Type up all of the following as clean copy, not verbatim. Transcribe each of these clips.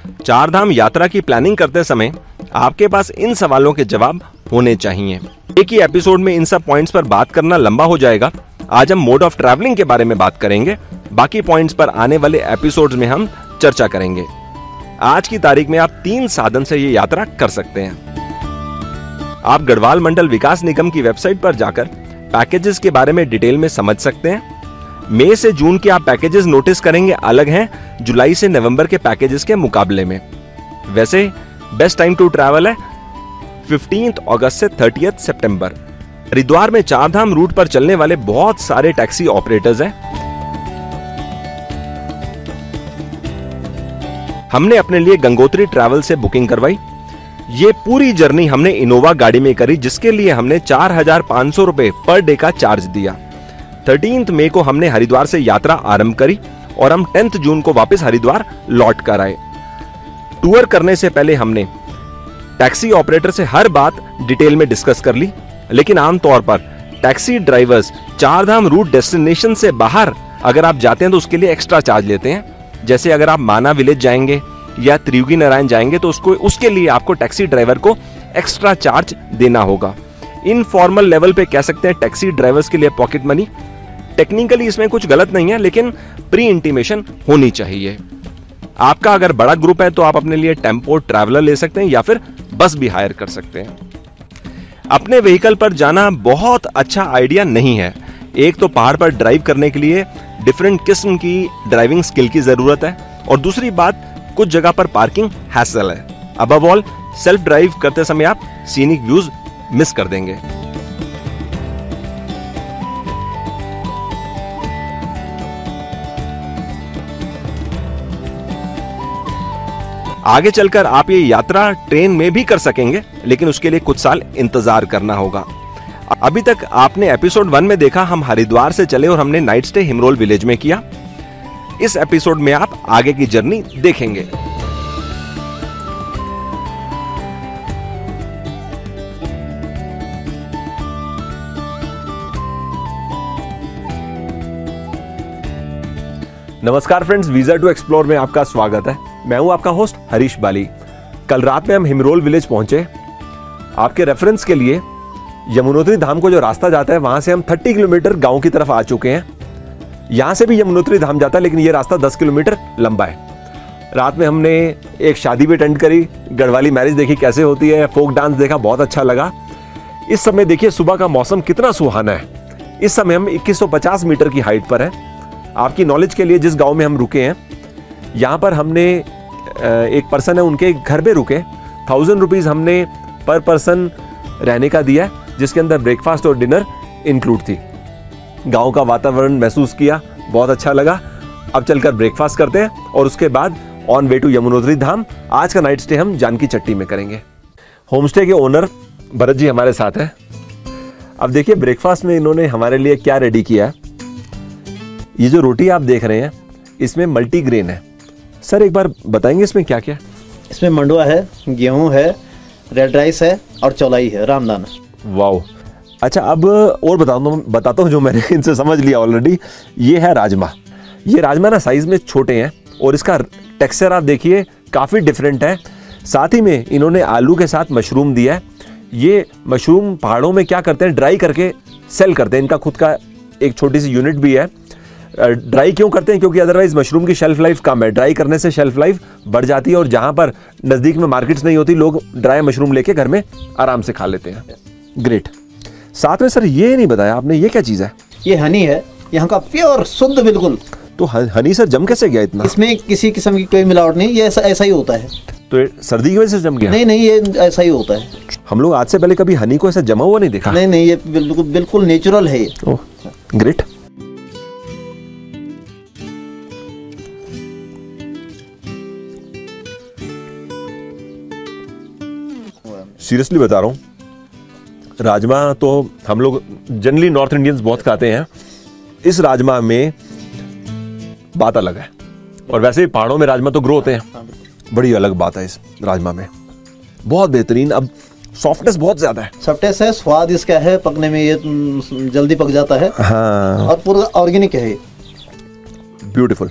चार धाम यात्रा की प्लानिंग करते समय आपके पास इन सवालों के जवाब होने चाहिए। एक ही एपिसोड में इन सब पॉइंट्स पर बात करना लंबा हो जाएगा। आज हम मोड ऑफ ट्रैवलिंग के बारे में बात करेंगे। बाकी पॉइंट्स पर आने वाले एपिसोड्स में हम चर्चा करेंगे। आज की तारीख में आप 3 साधन से ये यात्रा कर सकते हैं। आप गढ़वाल मंडल विकास निगम की वेबसाइट पर जाकर पैकेजेस के बारे में डिटेल में समझ सकते हैं। मई से जून के आप पैकेजेस नोटिस करेंगे अलग हैं जुलाई से नवंबर के पैकेजेस के मुकाबले में। वैसे बेस्ट टाइम टू ट्रैवल है 15 अगस्त से 30 सितंबर। हरिद्वार में चार धाम रूट पर चलने वाले बहुत सारे टैक्सी ऑपरेटर्स हैं। हमने अपने लिए गंगोत्री ट्रैवल से बुकिंग करवाई। ये पूरी जर्नी हमने इनोवा गाड़ी में करी, जिसके लिए हमने 4,500 रुपए पर डे का चार्ज दिया। 13 मई को हमने हरिद्वार से यात्रा आरंभ करी और हम 10 जून को वापस हरिद्वार लौट कर आए। टूर करने से पहले हमने टैक्सी ऑपरेटर से हर बात डिटेल में डिस्कस कर ली, लेकिन आमतौर पर टैक्सी ड्राइवर्स चार धाम रूट डेस्टिनेशन से बाहर अगर आप जाते हैं तो उसके लिए एक्स्ट्रा चार्ज लेते हैं। जैसे अगर आप माना विलेज जाएंगे या त्रियुगी नारायण जाएंगे तो उसके लिए आपको टैक्सी ड्राइवर को एक्स्ट्रा चार्ज देना होगा। इनफॉर्मल लेवल पे कह सकते हैं टैक्सी ड्राइवर्स के लिए पॉकेट मनी। टेक्निकली इसमें कुछ गलत नहीं है, लेकिन प्री इंटीमेशन होनी चाहिए। आपका अगर बड़ा ग्रुप है तो आप अपने लिए टेम्पो ट्रैवलर ले सकते हैं या फिर बस भी हायर कर सकते हैं। अपने व्हीकल पर जाना बहुत अच्छा आइडिया नहीं है। एक तो पहाड़ पर ड्राइव करने के लिए डिफरेंट किस्म की ड्राइविंग स्किल की जरूरत है, और दूसरी बात कुछ जगह पर पार्किंग हैसल है। अबव ऑल सेल्फ ड्राइव करते समय आप सीनिक व्यूज मिस कर देंगे। आगे चलकर आप ये यात्रा ट्रेन में भी कर सकेंगे, लेकिन उसके लिए कुछ साल इंतजार करना होगा। अभी तक आपने एपिसोड 1 में देखा हम हरिद्वार से चले और हमने नाइट स्टे हिमरोल विलेज में किया। इस एपिसोड में आप आगे की जर्नी देखेंगे। नमस्कार फ्रेंड्स, वीजा टू एक्सप्लोर में आपका स्वागत है। मैं हूं आपका होस्ट हरीश बाली। कल रात में हम हिमरोल विलेज पहुंचे। आपके रेफरेंस के लिए यमुनोत्री धाम को जो रास्ता जाता है वहां से हम 30 किलोमीटर गांव की तरफ आ चुके हैं। यहां से भी यमुनोत्री धाम जाता है, लेकिन ये रास्ता 10 किलोमीटर लंबा है। रात में हमने एक शादी भी अटेंड करी, गढ़वाली मैरिज देखी कैसे होती है, फोक डांस देखा, बहुत अच्छा लगा। इस समय देखिए सुबह का मौसम कितना सुहाना है। इस समय हम 2150 मीटर की हाइट पर हैं। आपकी नॉलेज के लिए जिस गांव में हम रुके हैं, यहाँ पर हमने एक पर्सन है उनके घर पे रुके। 1000 रुपीज़ हमने पर पर्सन रहने का दिया, जिसके अंदर ब्रेकफास्ट और डिनर इंक्लूड थी। गांव का वातावरण महसूस किया, बहुत अच्छा लगा। अब चलकर ब्रेकफास्ट करते हैं और उसके बाद ऑन वे टू यमुनोत्री धाम। आज का नाइट स्टे हम जानकी चट्टी में करेंगे। होम स्टे के ओनर भरत जी हमारे साथ हैं। अब देखिए ब्रेकफास्ट में इन्होंने हमारे लिए क्या रेडी किया है। ये जो रोटी आप देख रहे हैं इसमें मल्टीग्रेन है। सर एक बार बताएंगे इसमें क्या क्या है? इसमें मंडुआ है, गेहूं है, रेड राइस है और चौलाई है, रामदाना। वाओ, अच्छा अब और बताता हूँ जो मैंने इनसे समझ लिया ऑलरेडी। ये है राजमा। ये राजमा ना साइज में छोटे हैं और इसका टेक्सचर आप देखिए काफ़ी डिफरेंट है। साथ ही में इन्होंने आलू के साथ मशरूम दिया है। ये मशरूम पहाड़ों में क्या करते हैं, ड्राई करके सेल करते हैं। इनका खुद का एक छोटी सी यूनिट भी है। ड्राई क्यों करते हैं? क्योंकि अदरवाइज मशरूम की शेल्फ लाइफ कम है। ड्राई करने से शेल्फ लाइफ बढ़ जाती है, और जहाँ पर नज़दीक में मार्केट्स नहीं होती, लोग ड्राई मशरूम लेके घर में आराम से खा लेते हैं। ग्रेट। साथ में सर ये नहीं बताया आपने, ये क्या चीज़ है? ये हनी है, यहाँ का प्योर शुद्ध बिल्कुल। तो हनी सर जम कैसे गया इतना? इसमें किसी किस्म की कोई मिलावट नहीं, ये ऐसा ही होता है। तो सर्दी की वजह से जम गया? नहीं, ये ऐसा ही होता है। हम लोग आज से पहले कभी हनी को ऐसा जमा हुआ नहीं देखा। नहीं, ये बिल्कुल नेचुरल है ये। Oh great. सीरियसली बता रहा हूँ, राजमा तो हम लोग जनरली नॉर्थ इंडियंस बहुत खाते हैं। इस राजमा में बात अलग है, और वैसे ही पहाड़ों में राजमा तो ग्रो होते हैं, बड़ी अलग बात है इस राजमा में। बहुत बेहतरीन। अब सॉफ्टनेस बहुत ज्यादा है। सॉफ्टनेस है, स्वाद इसका है, पकने में ये जल्दी पक जाता है। हाँ, और पूरा ऑर्गेनिक है ये। ब्यूटीफुल।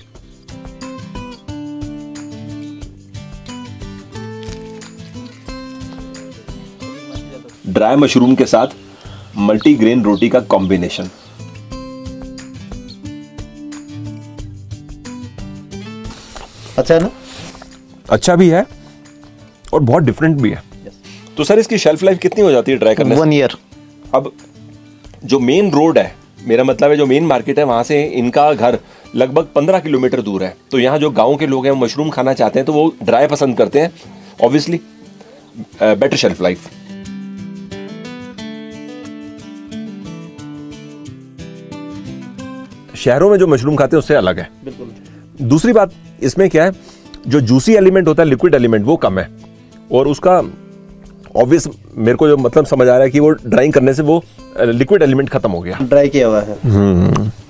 ड्राई मशरूम के साथ मल्टीग्रेन रोटी का कॉम्बिनेशन। अच्छा है ना? अच्छा भी है और बहुत डिफरेंट भी है। तो सर इसकी शेल्फ लाइफ कितनी हो जाती है ड्राई करने से? 1 ईयर। अब जो मेन रोड है, मेरा मतलब है जो मेन मार्केट है, वहां से इनका घर लगभग 15 किलोमीटर दूर है। तो यहाँ जो गांव के लोग हैं वो मशरूम खाना चाहते हैं तो वो ड्राई पसंद करते हैं, ऑब्वियसली बेटर शेल्फ लाइफ। शहरों में जो मशरूम खाते हैं उससे अलग है। बिल्कुल। दूसरी बात इसमें क्या है, जो जूसी एलिमेंट होता है, लिक्विड एलिमेंट, वो कम है और उसका ऑब्वियस मेरे को जो मतलब समझ आ रहा है कि वो ड्राइंग करने से वो लिक्विड एलिमेंट खत्म हो गया, ड्राई किया हुआ है।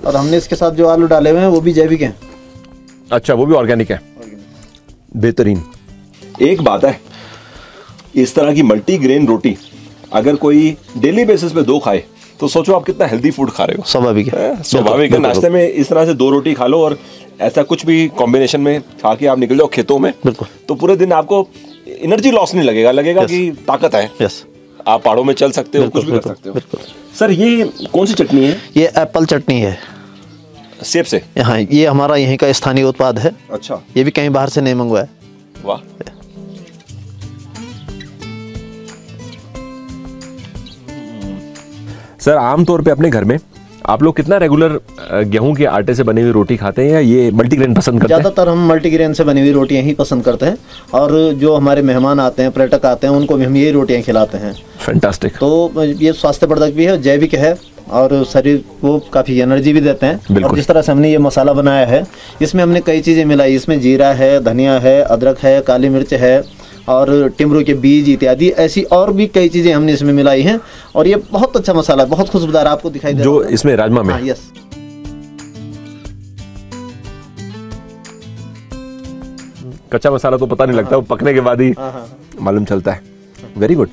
और हमने इसके साथ जो आलू डाले हुए हैं वो भी जैविक हैं। अच्छा, वो भी ऑर्गेनिक है। बेहतरीन। एक बात है, इस तरह की मल्टीग्रेन रोटी अगर कोई डेली बेसिस पे 2 खाए तो सोचो आप कितना हेल्दी फूड खा रहे हो। स्वाभाविक है। स्वाभाविक है। नाश्ते में इस तरह से 2 रोटी खा लो और ऐसा कुछ भी कॉम्बिनेशन में खा के आप निकल जाओ खेतों में, बिल्कुल, तो पूरे दिन आपको एनर्जी लॉस नहीं लगेगा, लगेगा कि ताकत है। यस, आप पहाड़ों में चल सकते हो, कुछ भी कर सकते हो। बिल्कुल। सर ये कौन सी चटनी है? ये एप्पल चटनी है। सेब से? हाँ, ये हमारा यहीं का स्थानीय उत्पाद है। अच्छा। ये भी कहीं बाहर से नहीं मंगवाया। वाह। सर आमतौर पे अपने घर में आप लोग कितना रेगुलर गेहूं के आटे से बनी हुई रोटी खाते हैं या ये मल्टीग्रेन पसंद करते हैं? ज़्यादातर हम मल्टीग्रेन से बनी हुई रोटियां ही पसंद करते हैं और जो हमारे मेहमान आते हैं, पर्यटक आते हैं, उनको भी हम यही रोटियां खिलाते हैं। फैंटास्टिक। तो ये स्वास्थ्यवर्धक भी है, जैविक है और शरीर को काफ़ी एनर्जी भी देते हैं। और जिस तरह से हमने ये मसाला बनाया है, इसमें हमने कई चीज़ें मिलाई। इसमें जीरा है, धनिया है, अदरक है, काली मिर्च है और टिमरू के बीज इत्यादि, ऐसी और भी कई चीज़ें हमने इसमें मिलाई हैं। और ये बहुत अच्छा मसाला है, बहुत खुशबूदार, आपको दिखाई दे जो इसमें राजमा में। हाँ, यस। कच्चा मसाला तो पता नहीं लगता, वो पकने के बाद ही मालूम चलता है। Very good.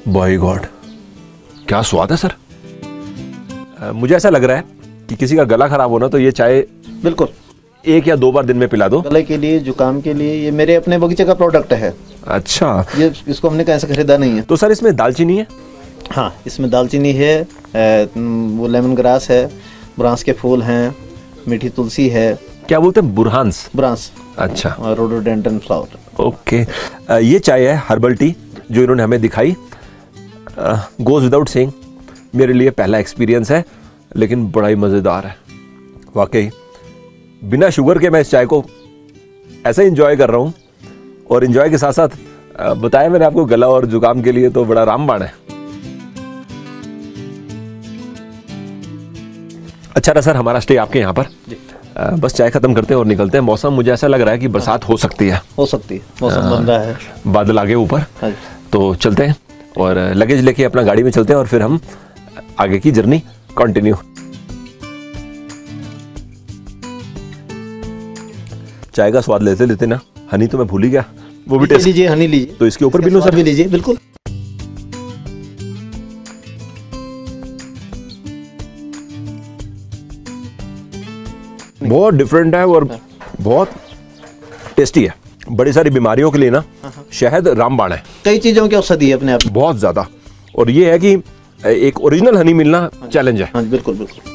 बाय गॉड, क्या स्वाद है सर। मुझे ऐसा लग रहा है कि किसी का गला खराब होना तो ये चाय बिल्कुल 1 या 2 बार दिन में पिला दो। गले के लिए, जुकाम के लिए, ये मेरे अपने बगीचे का प्रोडक्ट है। अच्छा। ये इसको हमने कैसे खरीदा नहीं है। तो सर इसमें दालचीनी है? हाँ, इसमें दालचीनी है, वो लेमन ग्रास है, ब्रांस के फूल हैं, मीठी तुलसी है। क्या बोलते हैं? बुरहान्स? ब्रांस। अच्छा। और रोडोडेंड्रन फ्लावर। ओके। ये चाय है हर्बल टी जो इन्होंने हमें दिखाई। गोज विदाउट सेइंग, मेरे लिए पहला एक्सपीरियंस है लेकिन बड़ा ही मज़ेदार है वाकई। बिना शुगर के मैं इस चाय को ऐसे इंजॉय कर रहा हूँ और इंजॉय के साथ साथ बताया मैंने आपको गला और जुकाम के लिए तो बड़ा रामबाण है। अच्छा रहा सर हमारा स्टे आपके यहाँ पर। बस चाय खत्म करते हैं और निकलते हैं। मौसम मुझे ऐसा लग रहा है कि बरसात हो सकती है। हो सकती है, मौसम बन रहा है, बादल आगे ऊपर। तो चलते हैं और लगेज लेके अपना गाड़ी में चलते हैं और फिर हम आगे की जर्नी कंटिन्यू। चाय का स्वाद लेते लेते ना हनी तो मैं भूल ही गया, वो भी टेस्ट लीजिए। हनी लीजिए। तो इसके ऊपर भी लो सर? भी लीजिए, बिल्कुल। बहुत डिफरेंट है और बहुत टेस्टी है। बड़ी सारी बीमारियों के लिए ना शहद रामबाण है। कई चीजों की औषधि है अपने आप में, बहुत ज्यादा। और ये है कि एक ओरिजिनल हनी मिलना चैलेंज है। हाँ, बिल्कुल बिल्कुल।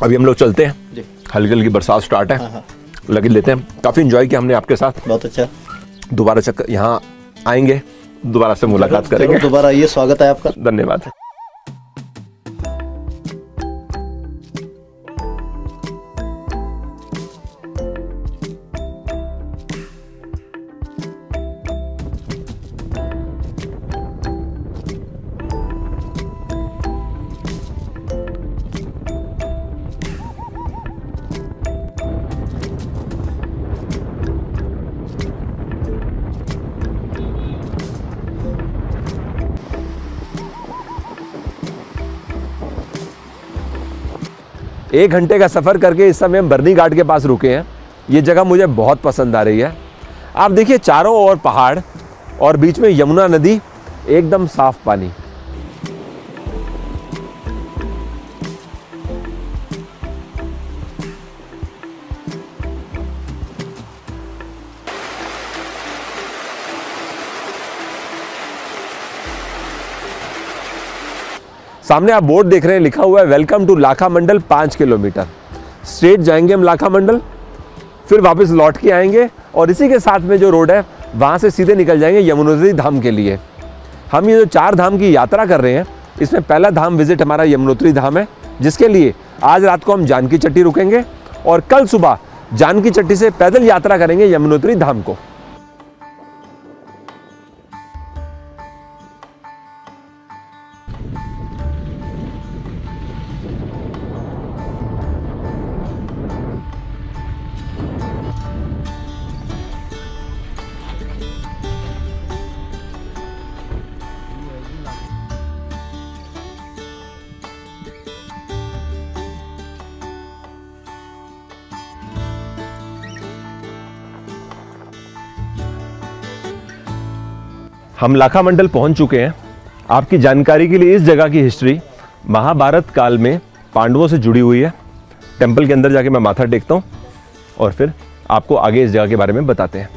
अभी हम लोग चलते हैं, जी। हल्की हल्की बरसात स्टार्ट है, लगेज लेते हैं। काफी एंजॉय किया हमने आपके साथ। बहुत अच्छा। दोबारा चक्कर यहाँ आएंगे, दोबारा से मुलाकात करेंगे। दोबारा आइए, स्वागत है आपका। धन्यवाद। एक घंटे का सफ़र करके इस समय हम बरनी घाट के पास रुके हैं। ये जगह मुझे बहुत पसंद आ रही है। आप देखिए चारों ओर पहाड़ और बीच में यमुना नदी, एकदम साफ पानी। सामने आप बोर्ड देख रहे हैं, लिखा हुआ है वेलकम टू लाखा मंडल 5 किलोमीटर। स्ट्रेट जाएंगे हम लाखा मंडल, फिर वापस लौट के आएंगे और इसी के साथ में जो रोड है वहाँ से सीधे निकल जाएंगे यमुनोत्री धाम के लिए। हम ये जो 4 धाम की यात्रा कर रहे हैं, इसमें पहला धाम विजिट हमारा यमुनोत्री धाम है, जिसके लिए आज रात को हम जानकी चट्टी रुकेंगे और कल सुबह जानकी चट्टी से पैदल यात्रा करेंगे यमुनोत्री धाम को। हम लाखा मंडल पहुंच चुके हैं। आपकी जानकारी के लिए इस जगह की हिस्ट्री महाभारत काल में पांडवों से जुड़ी हुई है। टेंपल के अंदर जाके मैं माथा टेकता हूं और फिर आपको आगे इस जगह के बारे में बताते हैं।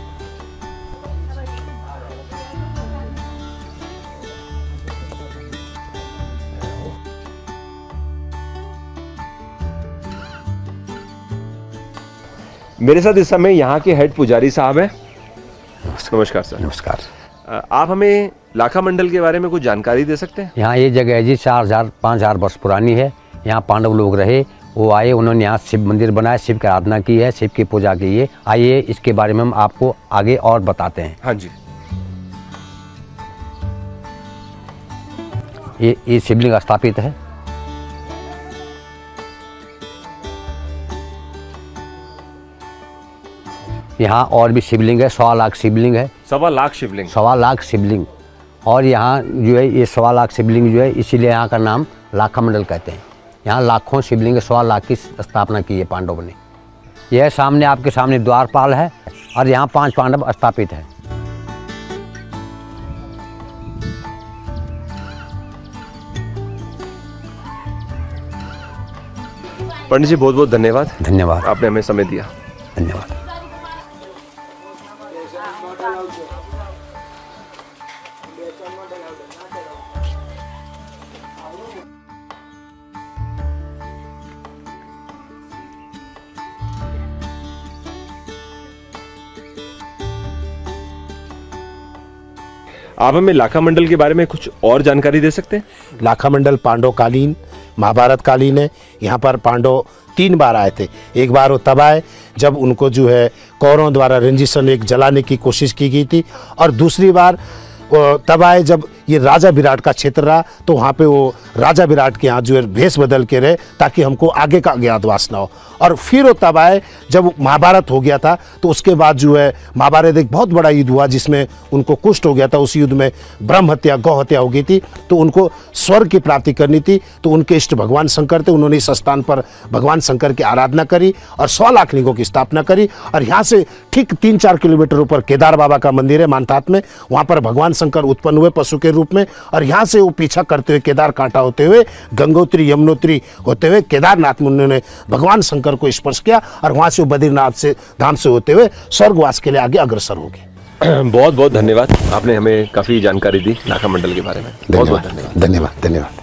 मेरे साथ इस समय यहाँ के हेड पुजारी साहब हैं। नमस्कार सर। नमस्कार। आप हमें लाखा मंडल के बारे में कुछ जानकारी दे सकते हैं? यहाँ ये जगह है जी 4000-5000 वर्ष पुरानी है। यहाँ पांडव लोग रहे, वो आए, उन्होंने यहाँ शिव मंदिर बनाया, शिव की आराधना की है, शिव की पूजा की है। आइए इसके बारे में हम आपको आगे और बताते हैं। हाँ जी। ये शिवलिंग स्थापित है। यहाँ और भी शिवलिंग है, 1.25 लाख शिवलिंग है। 1.25 लाख शिवलिंग? 1.25 लाख शिवलिंग। और यहाँ जो है ये 1.25 लाख शिवलिंग जो है, इसीलिए यहाँ का नाम लाखा मंडल कहते हैं। यहाँ लाखों शिवलिंग 1.25 लाख की स्थापना की है पांडवों ने। यह सामने आपके सामने द्वारपाल है और यहाँ 5 पांडव स्थापित है। पंडित जी बहुत बहुत धन्यवाद। धन्यवाद, आपने हमें समय दिया। धन्यवाद। आप हमें लाखा मंडल के बारे में कुछ और जानकारी दे सकते हैं? लाखा मंडल पांडव कालीन, महाभारत कालीन है। यहाँ पर पांडव 3 बार आए थे। एक बार वो तब आए जब उनको जो है कौरवों द्वारा रंजिशन एक जलाने की कोशिश की गई थी, और दूसरी बार तब आए जब ये राजा विराट का क्षेत्र रहा, तो वहाँ पे वो राजा विराट के यहाँ जो है भेष बदल के रहे ताकि हमको आगे का अज्ञातवास ना हो। और फिर वो तब आए जब महाभारत हो गया था, तो उसके बाद जो है महाभारत एक बहुत बड़ा युद्ध हुआ जिसमें उनको कुष्ठ हो गया था। उस युद्ध में ब्रह्म हत्या, गौ हत्या हो गई थी, तो उनको स्वर्ग की प्राप्ति करनी थी। तो उनके इष्ट भगवान शंकर थे, उन्होंने इस स्थान पर भगवान शंकर की आराधना करी और 100 लाख लिंगों की स्थापना करी। और यहाँ से ठीक 3-4 किलोमीटर ऊपर केदार बाबा का मंदिर है मानतात में, वहाँ पर भगवान शंकर उत्पन्न हुए पशु के रूप में। और यहाँ से वो पीछा करते हुए केदार कांटा होते हुए गंगोत्री यमुनोत्री होते हुए केदारनाथ में उन्होंने भगवान शंकर को स्पर्श किया, और वहाँ से वो बद्रीनाथ से धाम से होते हुए स्वर्गवास के लिए आगे अग्रसर हो गए। बहुत बहुत धन्यवाद, आपने हमें काफी जानकारी दी लाखा मंडल के बारे में। बहुत बहुत धन्यवाद। धन्यवाद, धन्यवाद।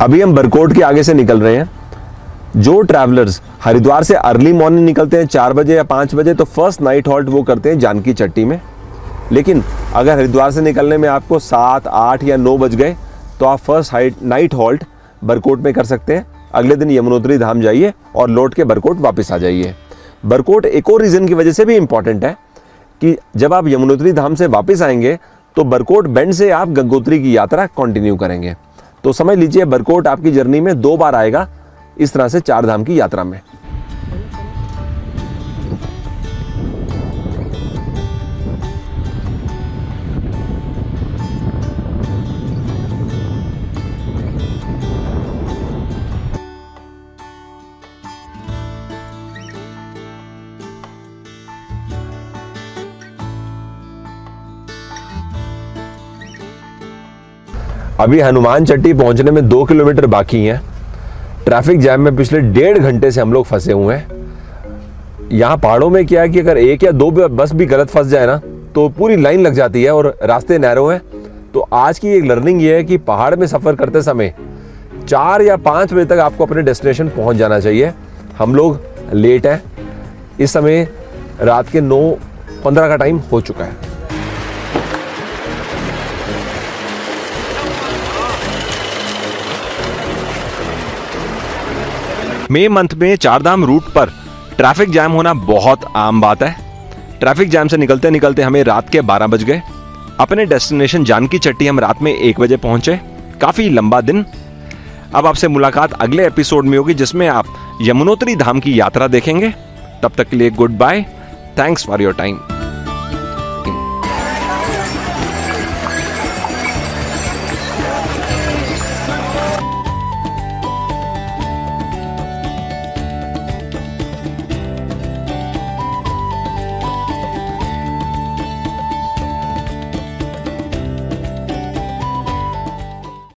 अभी हम बरकोट के आगे से निकल रहे हैं। जो ट्रैवलर्स हरिद्वार से अर्ली मॉर्निंग निकलते हैं 4 बजे या 5 बजे, तो फर्स्ट नाइट हॉल्ट वो करते हैं जानकी चट्टी में। लेकिन अगर हरिद्वार से निकलने में आपको 7, 8 या 9 बज गए, तो आप फर्स्ट नाइट हॉल्ट बरकोट में कर सकते हैं। अगले दिन यमुनोत्री धाम जाइए और लौट के बरकोट वापस आ जाइए। बरकोट एक और रीज़न की वजह से भी इम्पॉर्टेंट है कि जब आप यमुनोत्री धाम से वापस आएंगे तो बरकोट बेंड से आप गंगोत्री की यात्रा कंटिन्यू करेंगे। तो समझ लीजिए बरकोट आपकी जर्नी में 2 बार आएगा, इस तरह से 4 धाम की यात्रा में। अभी हनुमान चट्टी पहुंचने में 2 किलोमीटर बाकी हैं। ट्रैफिक जैम में पिछले 1.5 घंटे से हम लोग फंसे हुए हैं। यहाँ पहाड़ों में क्या है कि अगर 1 या 2 बस भी गलत फंस जाए ना तो पूरी लाइन लग जाती है और रास्ते नैरो हैं। तो आज की एक लर्निंग ये है कि पहाड़ में सफ़र करते समय 4 या 5 बजे तक आपको अपने डेस्टिनेशन पहुंच जाना चाहिए। हम लोग लेट हैं, इस समय रात के 9:15 का टाइम हो चुका है। मई मंथ में चारधाम रूट पर ट्रैफिक जैम होना बहुत आम बात है। ट्रैफिक जैम से निकलते निकलते हमें रात के 12 बज गए। अपने डेस्टिनेशन जानकी चट्टी हम रात में 1 बजे पहुंचे। काफी लंबा दिन। अब आपसे मुलाकात अगले एपिसोड में होगी जिसमें आप यमुनोत्री धाम की यात्रा देखेंगे। तब तक के लिए goodbye. Thanks for your time.